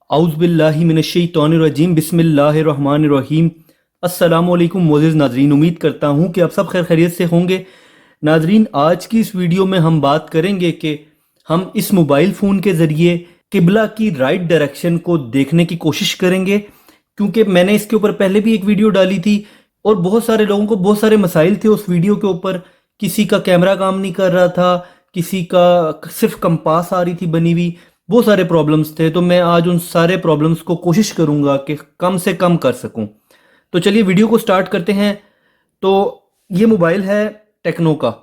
औज़ुबिल्लाहि मिनश्शैतानिर्रजीम बिस्मिल्लाहिर्रहमानिर्रहीम। अस्सलामुअलैकुम मोअज़्ज़िज़ नाज़रीन, उम्मीद करता हूँ कि आप सब खैर खैरियत से होंगे। नाज़रीन, आज की इस वीडियो में हम बात करेंगे कि हम इस मोबाइल फ़ोन के ज़रिए किबला की राइट डायरेक्शन को देखने की कोशिश करेंगे, क्योंकि मैंने इसके ऊपर पहले भी एक वीडियो डाली थी और बहुत सारे लोगों को बहुत सारे मसाइल थे उस वीडियो के ऊपर। किसी का कैमरा काम नहीं कर रहा था, किसी का सिर्फ कंपास आ रही थी बनी हुई, बहुत सारे प्रॉब्लम्स थे। तो मैं आज उन सारे प्रॉब्लम्स को कोशिश करूंगा कि कम से कम कर सकूं। तो चलिए वीडियो को स्टार्ट करते हैं। तो ये मोबाइल है टेक्नो का।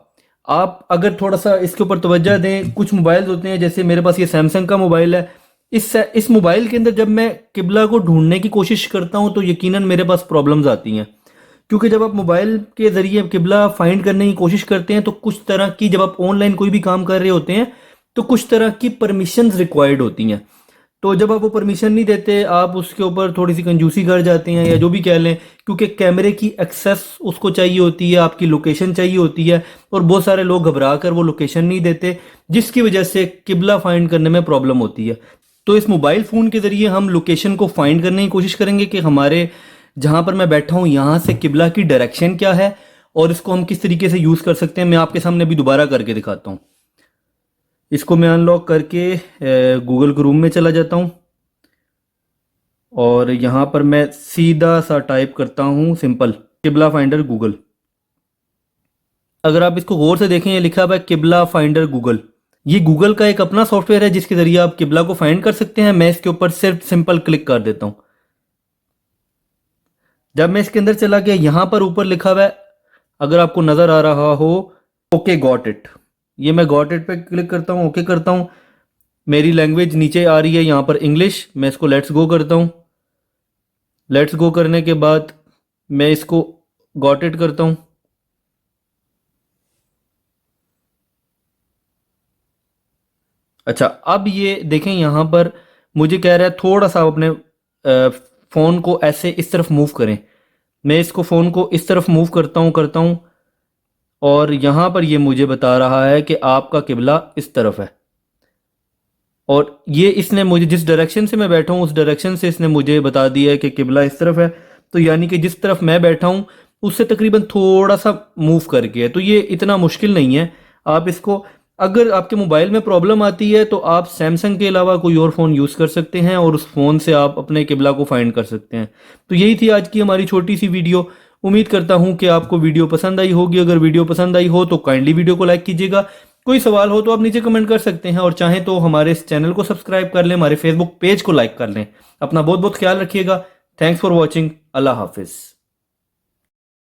आप अगर थोड़ा सा इसके ऊपर तवज्जो दें, कुछ मोबाइल होते हैं, जैसे मेरे पास ये सैमसंग का मोबाइल है। इस मोबाइल के अंदर जब मैं किबला को ढूंढने की कोशिश करता हूं तो यकीनन मेरे पास प्रॉब्लम्स आती हैं, क्योंकि जब आप मोबाइल के ज़रिए किबला फाइंड करने की कोशिश करते हैं तो कुछ तरह की, जब आप ऑनलाइन कोई भी काम कर रहे होते हैं तो कुछ तरह की परमिशंस रिक्वायर्ड होती हैं। तो जब आप वो परमिशन नहीं देते, आप उसके ऊपर थोड़ी सी कंजूसी कर जाते हैं या जो भी कह लें, क्योंकि कैमरे की एक्सेस उसको चाहिए होती है, आपकी लोकेशन चाहिए होती है, और बहुत सारे लोग घबरा कर वो लोकेशन नहीं देते, जिसकी वजह से किबला फाइंड करने में प्रॉब्लम होती है। तो इस मोबाइल फ़ोन के ज़रिए हम लोकेशन को फाइंड करने की कोशिश करेंगे कि हमारे जहाँ पर मैं बैठा हूँ यहाँ से किबला की डायरेक्शन क्या है और इसको हम किस तरीके से यूज़ कर सकते हैं। मैं आपके सामने अभी दोबारा करके दिखाता हूँ। इसको मैं अनलॉक करके गूगल क्रोम में चला जाता हूँ और यहाँ पर मैं सीधा सा टाइप करता हूँ सिंपल किबला फाइंडर गूगल। अगर आप इसको गौर से देखें, ये लिखा हुआ है किबला फाइंडर गूगल। ये गूगल का एक अपना सॉफ्टवेयर है जिसके ज़रिए आप किबला को फाइंड कर सकते हैं। मैं इसके ऊपर सिर्फ सिंपल क्लिक कर देता हूँ। जब मैं इसके अंदर चला गया, यहाँ पर ऊपर लिखा हुआ है, अगर आपको नज़र आ रहा हो, ओके गॉट इट। ये मैं गॉट इट पे क्लिक करता हूँ, ओके करता हूँ। मेरी लैंग्वेज नीचे आ रही है यहाँ पर इंग्लिश। मैं इसको लेट्स गो करता हूँ। लेट्स गो करने के बाद मैं इसको गॉट इट करता हूँ। अच्छा, अब ये देखें, यहाँ पर मुझे कह रहा है थोड़ा सा अपने फ़ोन को ऐसे इस तरफ मूव करें। मैं इसको फ़ोन को इस तरफ मूव करता हूँ और यहाँ पर ये मुझे बता रहा है कि आपका किबला इस तरफ है। और ये इसने मुझे जिस डायरेक्शन से मैं बैठा हूँ उस डायरेक्शन से इसने मुझे बता दिया है कि किबला इस तरफ है। तो यानी कि जिस तरफ मैं बैठा हूँ उससे तकरीबन थोड़ा सा मूव करके है। तो ये इतना मुश्किल नहीं है। आप इसको, अगर आपके मोबाइल में प्रॉब्लम आती है तो आप सैमसंग के अलावा कोई और फ़ोन यूज़ कर सकते हैं और उस फ़ोन से आप अपने किबला को फाइंड कर सकते हैं। तो यही थी आज की हमारी छोटी सी वीडियो। उम्मीद करता हूँ कि आपको वीडियो पसंद आई होगी। अगर वीडियो पसंद आई हो तो काइंडली वीडियो को लाइक कीजिएगा। कोई सवाल हो तो आप नीचे कमेंट कर सकते हैं, और चाहें तो हमारे इस चैनल को सब्सक्राइब कर लें, हमारे फेसबुक पेज को लाइक कर लें। अपना बहुत बहुत ख्याल रखिएगा। Thanks for watching. अल्लाह हाफिज़।